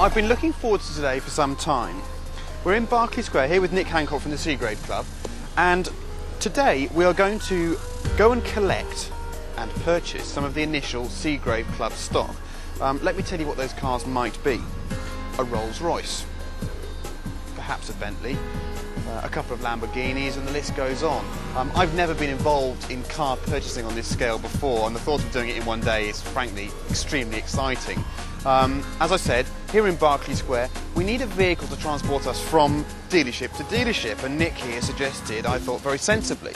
I've been looking forward to today for some time. We're in Berkeley Square here with Nick Hancock from the Seagrave Club, and today we are going to go and collect and purchase some of the initial Seagrave Club stock. Let me tell you what those cars might be. A Rolls-Royce, perhaps a Bentley, a couple of Lamborghinis, and the list goes on. I've never been involved in car purchasing on this scale before, and the thought of doing it in one day is frankly extremely exciting. As I said, here in Berkeley Square, we need a vehicle to transport us from dealership to dealership, and Nick here suggested, I thought very sensibly,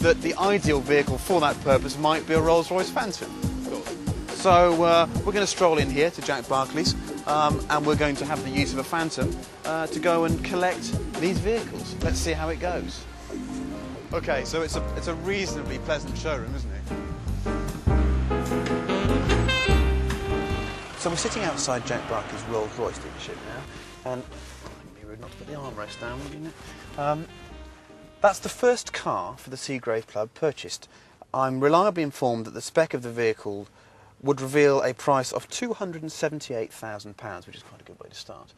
that the ideal vehicle for that purpose might be a Rolls-Royce Phantom. So we're going to stroll in here to Jack Barclay's, and we're going to have the use of a Phantom to go and collect these vehicles. Let's see how it goes. Okay, so it's a reasonably pleasant showroom, isn't it? So we're sitting outside Jack Barclay's Rolls-Royce dealership now, and it'd be rude not to put the armrest down, wouldn't it? That's the first car for the Seagrave Club purchased. I'm reliably informed that the spec of the vehicle would reveal a price of £278,000, which is quite a good way to start.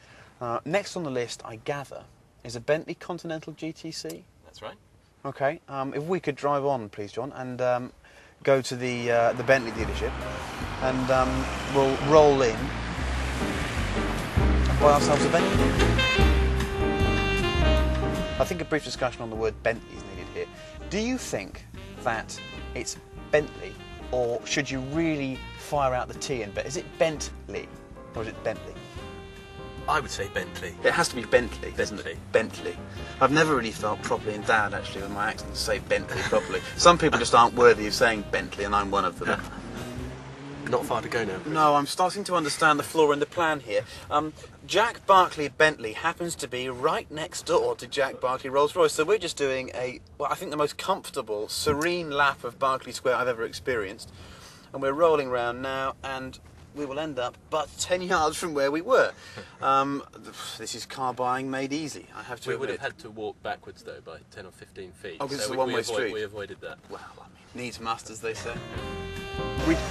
Next on the list, I gather, is a Bentley Continental GTC. That's right. Okay, if we could drive on, please, John, and go to the Bentley dealership, and we'll roll in and buy ourselves a Bentley. I think a brief discussion on the word Bentley is needed here. Do you think that it's Bentley, or should you really fire out the T and is it Bentley, or is it Bentley? I would say Bentley. It has to be Bentley, doesn't Bentley. it? Bentley. I've never really felt properly endowed, actually, with my accent to say Bentley properly. Some people just aren't worthy of saying Bentley, and I'm one of them. Not far to go now. No, I'm starting to understand the flaw in the plan here. Jack Barclay Bentley happens to be right next door to Jack Barclay Rolls-Royce, so we're just doing I think the most comfortable, serene lap of Berkeley Square I've ever experienced. And we're rolling round now, and we will end up but 10 yards from where we were. This is car buying made easy, I have to admit. We would have had to walk backwards, though, by 10 or 15 feet. Oh, because it's a one-way street. We avoided that. Well, I mean, needs must, as they say.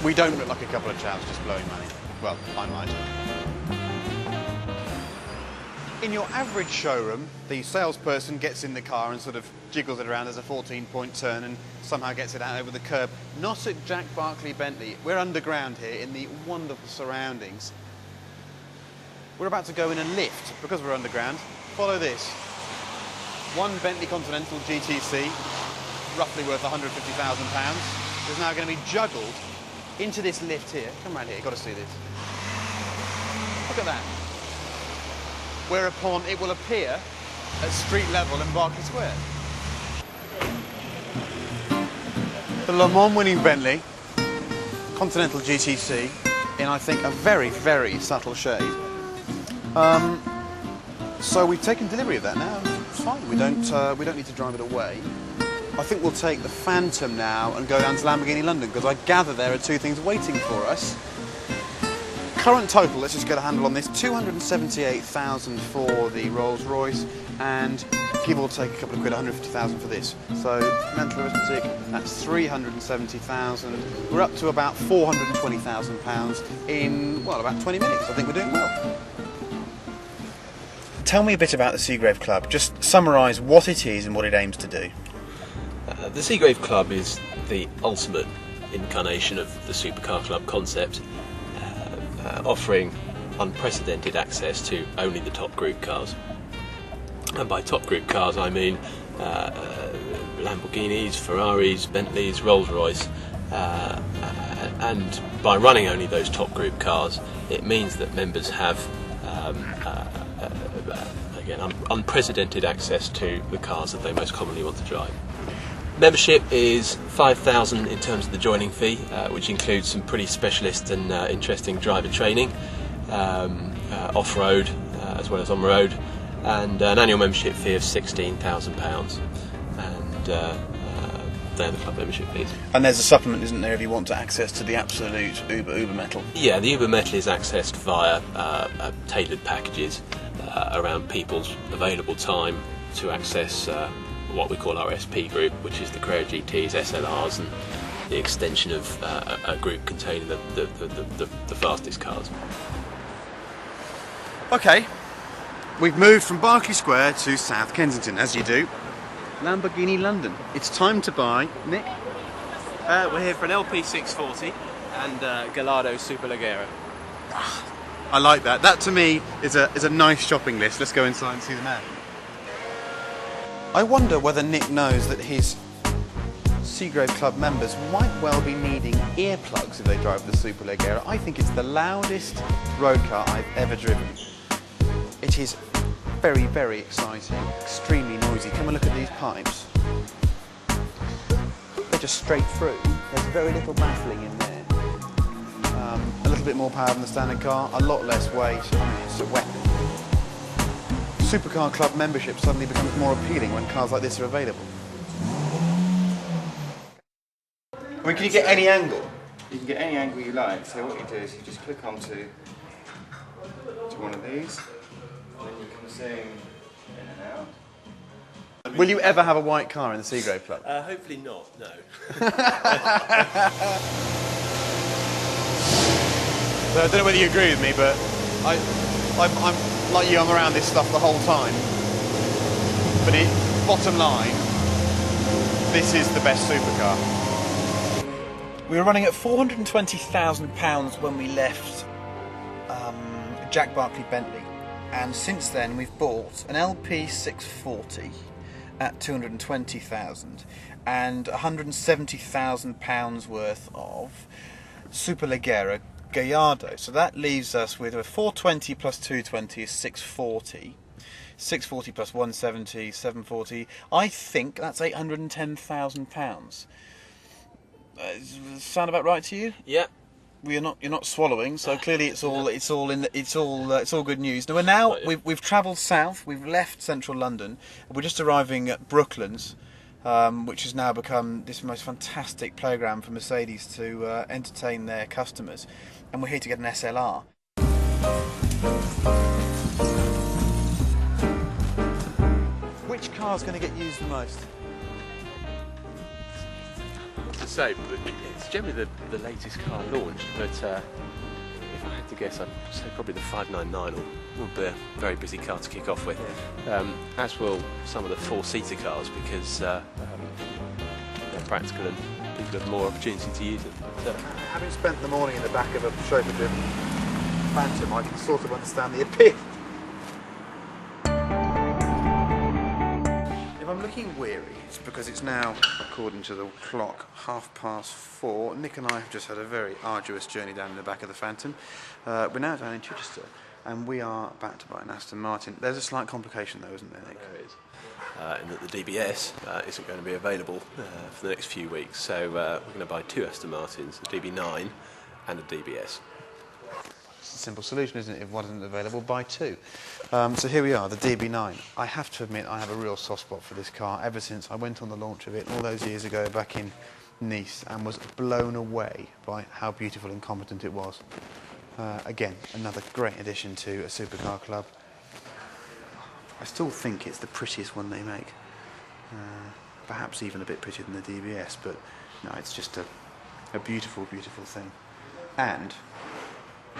We don't look like a couple of chaps just blowing money. Well, I might. In your average showroom, the salesperson gets in the car and sort of jiggles it around as a 14-point turn and somehow gets it out over the curb. Not at Jack Barclay Bentley. We're underground here in the wonderful surroundings. We're about to go in a lift because we're underground. Follow this. One Bentley Continental GTC, roughly worth £150,000, is now going to be juggled into this lift here. Come around here, you've got to see this. Look at that. Whereupon it will appear at street level in Berkeley Square. The Le Mans winning Bentley Continental GTC in, I think, a very, very subtle shade. So we've taken delivery of that now. It's fine. We don't need to drive it away. I think we'll take the Phantom now and go down to Lamborghini London, because I gather there are two things waiting for us. Current total, let's just get a handle on this, 278,000 for the Rolls-Royce, and give or take a couple of quid, 150,000 for this. So, mental arithmetic, that's 370,000. We're up to about £420,000 in, well, about 20 minutes. I think we're doing well. Tell me a bit about the Seagrave Club. Just summarise what it is and what it aims to do. The Seagrave Club is the ultimate incarnation of the supercar club concept, offering unprecedented access to only the top group cars. And by top group cars I mean Lamborghinis, Ferraris, Bentleys, Rolls-Royce, and by running only those top group cars it means that members have again unprecedented access to the cars that they most commonly want to drive. Membership is £5,000 in terms of the joining fee, which includes some pretty specialist and interesting driver training, off-road as well as on-road, and an annual membership fee of £16,000. And they're the club membership fees. And there's a supplement, isn't there, if you want to access to the absolute uber metal? Yeah, the uber metal is accessed via tailored packages around people's available time to access what we call our SP group, which is the Carrera GTs, SLRs, and the extension of a group containing the fastest cars. Okay, we've moved from Berkeley Square to South Kensington, as you do. Lamborghini London. It's time to buy, Nick. We're here for an LP640 and Gallardo Superleggera. I like that. That to me is a nice shopping list. Let's go inside and see the man. I wonder whether Nick knows that his Seagrave Club members might well be needing earplugs if they drive the Superleggera. I think it's the loudest road car I've ever driven. It is very, very exciting, extremely noisy. Come and look at these pipes. They're just straight through. There's very little baffling in there. A little bit more power than the standard car, a lot less weight. I mean, it's a weapon. Supercar Club membership suddenly becomes more appealing when cars like this are available. I mean, can you get any angle? You can get any angle you like. So what you do is you just click onto one of these, and then you can zoom in and out. Will you ever have a white car in the Seagrave Club? Hopefully not, no. So I don't know whether you agree with me, but I'm like you, I'm around this stuff the whole time. But bottom line, this is the best supercar. We were running at £420,000 when we left Jack Barclay Bentley, and since then we've bought an LP640 at £220,000 and £170,000 worth of Superleggera Gallardo. So that leaves us with a 420 plus 220 is 640. 640 plus 170, 740. I think that's £810,000. Sound about right to you? Yeah. You're not swallowing, so clearly it's all good news. Now we've travelled south. We've left central London. We're just arriving at Brooklands, which has now become this most fantastic playground for Mercedes to entertain their customers. And we're here to get an SLR. Which car's going to get used the most? To say, but it's generally the latest car launched, but if I had to guess, I'd say probably the 599 will be a very busy car to kick off with, as will some of the four-seater cars, because they're practical and people have more opportunity to use them. But, having spent the morning in the back of a chauffeur-driven Phantom, I can sort of understand the appeal. If I'm looking weary, it's because it's now, according to the clock, 4:30. Nick and I have just had a very arduous journey down in the back of the Phantom. We're now down in Chichester, and we are about to buy an Aston Martin. There's a slight complication though, isn't there, Nick? there is. In that the DBS isn't going to be available for the next few weeks, so we're going to buy two Aston Martins, a DB9 and a DBS. It's a simple solution, isn't it? If one isn't available, buy two. So here we are, the DB9. I have to admit I have a real soft spot for this car ever since I went on the launch of it all those years ago back in Nice and was blown away by how beautiful and competent it was. Again, another great addition to a supercar club. I still think it's the prettiest one they make. Perhaps even a bit prettier than the DBS, but no, it's just a beautiful, beautiful thing. And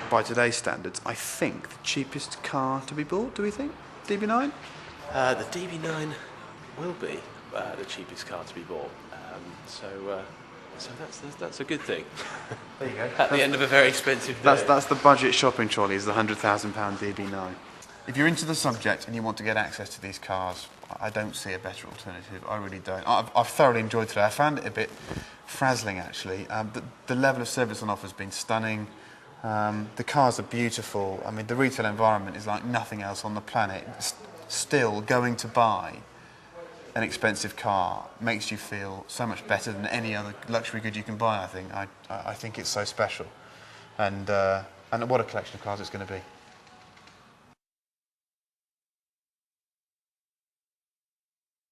by today's standards, I think the cheapest car to be bought, do we think? DB9? The DB9 will be the cheapest car to be bought, so that's a good thing. There you go. At the end of a very expensive day. That's the budget shopping trolley, is the £100,000 DB9. If you're into the subject and you want to get access to these cars, I don't see a better alternative. I really don't. I've thoroughly enjoyed today. I found it a bit frazzling, actually. The level of service on offer has been stunning. The cars are beautiful. I mean, the retail environment is like nothing else on the planet. Still, going to buy an expensive car makes you feel so much better than any other luxury good you can buy, I think. I think it's so special. And what a collection of cars it's going to be.